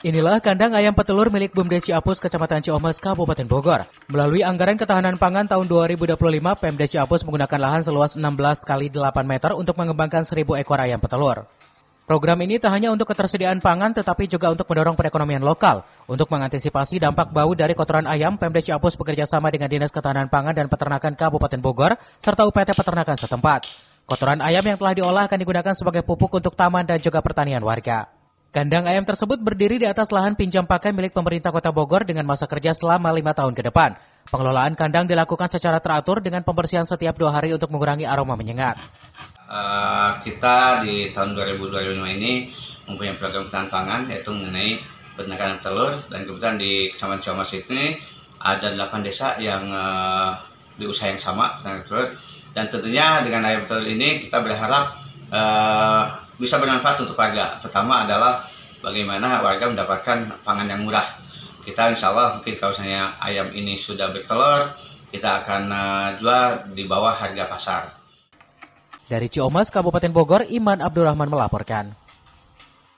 Inilah kandang ayam petelur milik BUMDes Ciapus, Kecamatan Ciomas, Kabupaten Bogor. Melalui anggaran ketahanan pangan tahun 2025, Pemdes Ciapus menggunakan lahan seluas 16 kali 8 meter untuk mengembangkan 1.000 ekor ayam petelur. Program ini tak hanya untuk ketersediaan pangan, tetapi juga untuk mendorong perekonomian lokal. Untuk mengantisipasi dampak bau dari kotoran ayam, Pemdes Ciapus bekerja sama dengan Dinas Ketahanan Pangan dan Peternakan Kabupaten Bogor, serta UPT Peternakan setempat. Kotoran ayam yang telah diolah akan digunakan sebagai pupuk untuk taman dan juga pertanian warga. Kandang ayam tersebut berdiri di atas lahan pinjam pakai milik pemerintah Kota Bogor dengan masa kerja selama 5 tahun ke depan. Pengelolaan kandang dilakukan secara teratur dengan pembersihan setiap 2 hari untuk mengurangi aroma menyengat. Kita di tahun 2025 ini mempunyai program ketahanan pangan yaitu mengenai peternakan telur, dan kebetulan di Kecamatan Ciomas ini ada 8 desa yang di usaha yang sama peternakan telur, dan tentunya dengan ayam telur ini kita berharap bisa bermanfaat untuk warga. Pertama adalah bagaimana warga mendapatkan pangan yang murah. Kita insya Allah mungkin kalau misalnya ayam ini sudah bertelur, kita akan jual di bawah harga pasar. Dari Ciomas, Kabupaten Bogor, Iman Abdurrahman melaporkan.